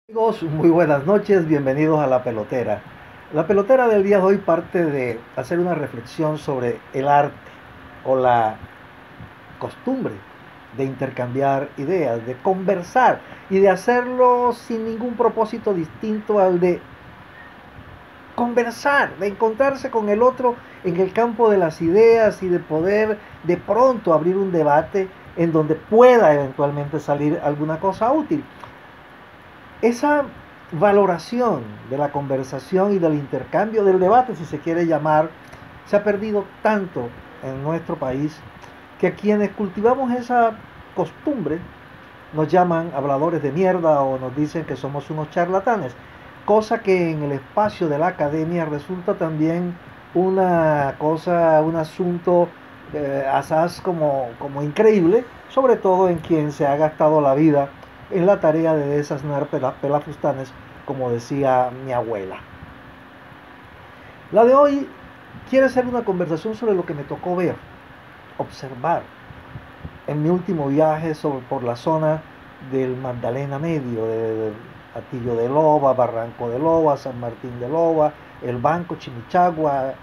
Amigos, muy buenas noches, bienvenidos a La Pelotera. La Pelotera del día de hoy parte de hacer una reflexión sobre el arte o la costumbre de intercambiar ideas, de conversar y de hacerlo sin ningún propósito distinto al de conversar, de encontrarse con el otro en el campo de las ideas y de poder de pronto abrir un debate en donde pueda eventualmente salir alguna cosa útil. Esa valoración de la conversación y del intercambio del debate, si se quiere llamar, se ha perdido tanto en nuestro país que quienes cultivamos esa costumbre nos llaman habladores de mierda o nos dicen que somos unos charlatanes, cosa que en el espacio de la academia resulta también una cosa, un asunto asaz como increíble, sobre todo en quien se ha gastado la vida en la tarea de desasnar pelafustanes, como decía mi abuela. La de hoy quiere ser una conversación sobre lo que me tocó ver, observar en mi último viaje por la zona del Magdalena Medio, de Atillo de Loba, Barranco de Loba, San Martín de Loba, El Banco, Chimichagua,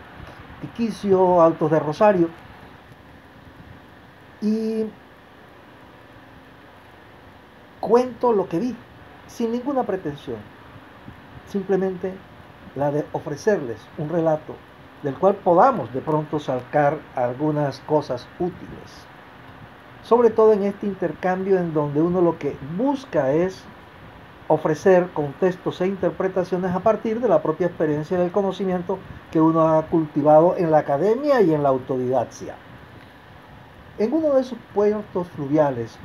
Tiquicio, Altos de Rosario. Y cuento lo que vi, sin ninguna pretensión, simplemente la de ofrecerles un relato del cual podamos de pronto sacar algunas cosas útiles. Sobre todo en este intercambio en donde uno lo que busca es ofrecer contextos e interpretaciones a partir de la propia experiencia del conocimiento que uno ha cultivado en la academia y en la autodidaxia. En uno de esos puertos fluviales,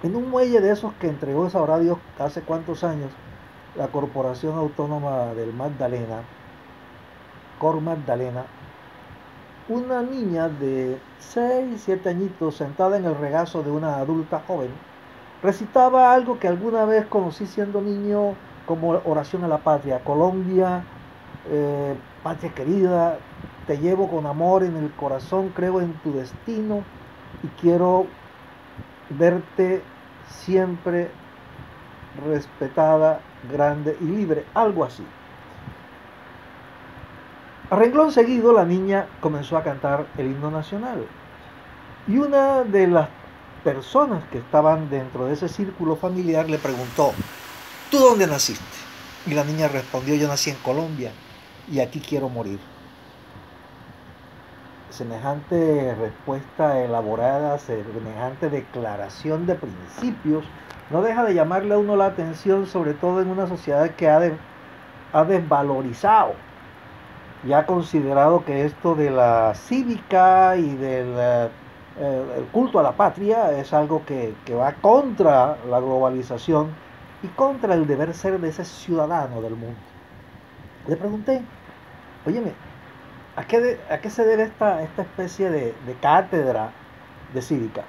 en un muelle de esos que entregó, sabrá Dios, hace cuántos años, la Corporación Autónoma del Magdalena, Cor Magdalena, una niña de 6, 7 añitos sentada en el regazo de una adulta joven, recitaba algo que alguna vez conocí siendo niño como oración a la patria. Colombia, patria querida, te llevo con amor en el corazón, creo en tu destino y quiero verte siempre respetada, grande y libre, algo así. A renglón seguido la niña comenzó a cantar el himno nacional y una de las personas que estaban dentro de ese círculo familiar le preguntó: ¿tú dónde naciste? Y la niña respondió: yo nací en Colombia y aquí quiero morir. Semejante respuesta elaborada, semejante declaración de principios, no deja de llamarle a uno la atención, sobre todo en una sociedad que ha desvalorizado y ha considerado que esto de la cívica y del el culto a la patria es algo que va contra la globalización y contra el deber ser de ese ciudadano del mundo. Le pregunté: óyeme, ¿a qué se debe esta especie de cátedra de cívica?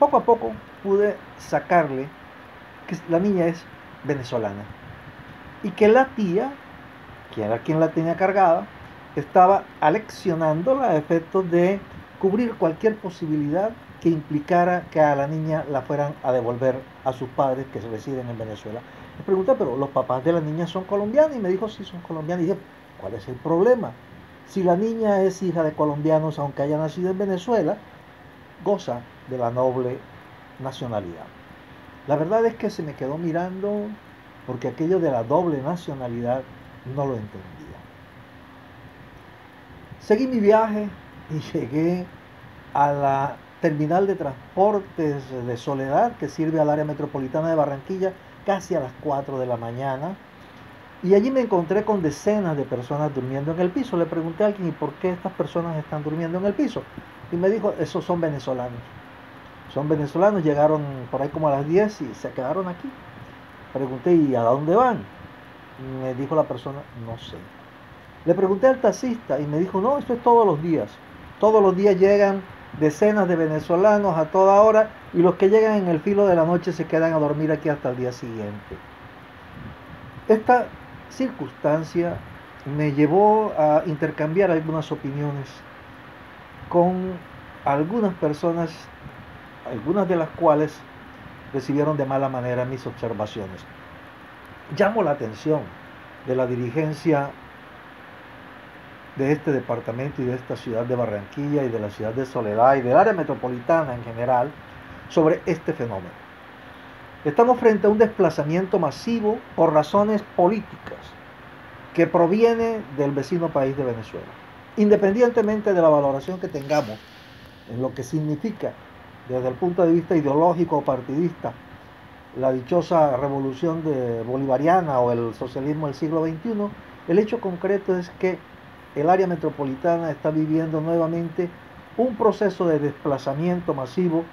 Poco a poco pude sacarle que la niña es venezolana y que la tía, que era quien la tenía cargada, estaba aleccionándola a efectos de cubrir cualquier posibilidad que implicara que a la niña la fueran a devolver a sus padres que residen en Venezuela. Le pregunté: pero los papás de la niña son colombianos, y me dijo: sí, son colombianos. Y dije: ¿cuál es el problema? Si la niña es hija de colombianos, aunque haya nacido en Venezuela, goza de la noble nacionalidad. La verdad es que se me quedó mirando, porque aquello de la doble nacionalidad no lo entendía. Seguí mi viaje y llegué a la terminal de transportes de Soledad, que sirve al área metropolitana de Barranquilla, casi a las 4 de la mañana. Y allí me encontré con decenas de personas durmiendo en el piso. Le pregunté a alguien: ¿y por qué estas personas están durmiendo en el piso? Y me dijo: esos son venezolanos. Son venezolanos, llegaron por ahí como a las 10 y se quedaron aquí. Pregunté: ¿y a dónde van? Me dijo la persona: no sé. Le pregunté al taxista y me dijo: no, esto es todos los días. Todos los días llegan decenas de venezolanos a toda hora, y los que llegan en el filo de la noche se quedan a dormir aquí hasta el día siguiente. Esta circunstancia me llevó a intercambiar algunas opiniones con algunas personas, algunas de las cuales recibieron de mala manera mis observaciones. llamo la atención de la dirigencia de este departamento y de esta ciudad de Barranquilla y de la ciudad de Soledad y del área metropolitana en general sobre este fenómeno. Estamos frente a un desplazamiento masivo por razones políticas que proviene del vecino país de Venezuela. Independientemente de la valoración que tengamos en lo que significa desde el punto de vista ideológico o partidista la dichosa revolución bolivariana o el socialismo del siglo XXI, el hecho concreto es que el área metropolitana está viviendo nuevamente un proceso de desplazamiento masivo,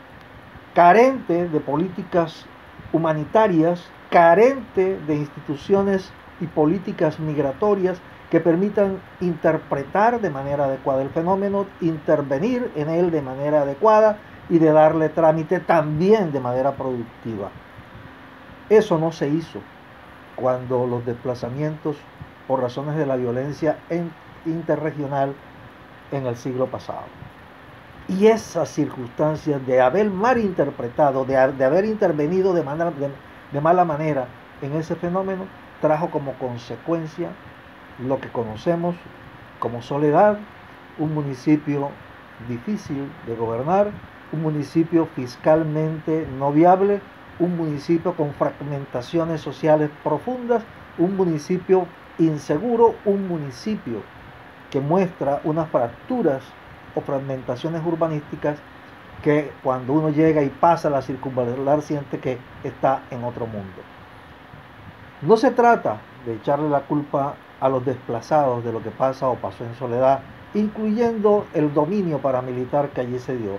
carente de políticas humanitarias, carente de instituciones y políticas migratorias que permitan interpretar de manera adecuada el fenómeno, intervenir en él de manera adecuada y de darle trámite también de manera productiva. Eso no se hizo cuando los desplazamientos por razones de la violencia interregional en el siglo pasado. Y esas circunstancias de haber malinterpretado, de haber intervenido de mala manera en ese fenómeno, trajo como consecuencia lo que conocemos como Soledad, un municipio difícil de gobernar, un municipio fiscalmente no viable, un municipio con fragmentaciones sociales profundas, un municipio inseguro, un municipio que muestra unas fracturas o fragmentaciones urbanísticas que cuando uno llega y pasa la circunvalar siente que está en otro mundo. No se trata de echarle la culpa a los desplazados de lo que pasa o pasó en Soledad, incluyendo el dominio paramilitar que allí se dio.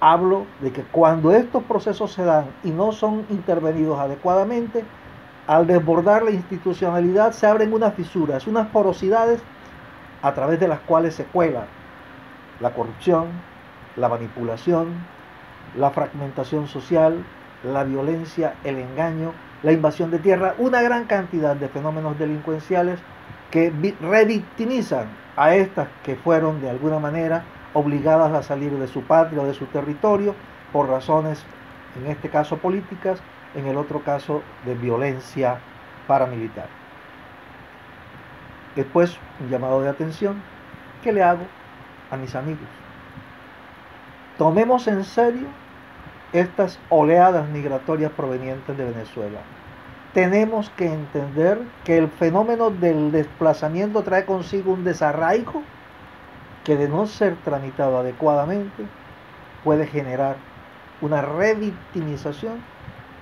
Hablo de que cuando estos procesos se dan y no son intervenidos adecuadamente, al desbordar la institucionalidad se abren unas fisuras, unas porosidades a través de las cuales se cuela la corrupción, la manipulación, la fragmentación social, la violencia, el engaño, la invasión de tierra, una gran cantidad de fenómenos delincuenciales que revictimizan a estas que fueron de alguna manera obligadas a salir de su patria o de su territorio por razones, en este caso políticas, en el otro caso de violencia paramilitar. Después, un llamado de atención que le hago a mis amigos. Tomemos en serio estas oleadas migratorias provenientes de Venezuela. Tenemos que entender que el fenómeno del desplazamiento trae consigo un desarraigo que, de no ser tramitado adecuadamente, puede generar una revictimización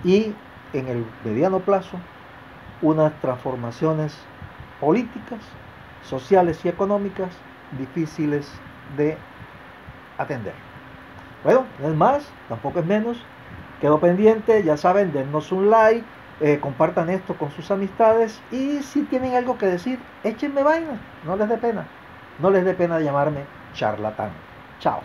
y en el mediano plazo unas transformaciones políticas, sociales y económicas difíciles de atender. Bueno, no es más, tampoco es menos. Quedo pendiente, ya saben, dennos un like, compartan esto con sus amistades y si tienen algo que decir, échenme vaina, no les dé pena. No les dé pena llamarme charlatán. Chao.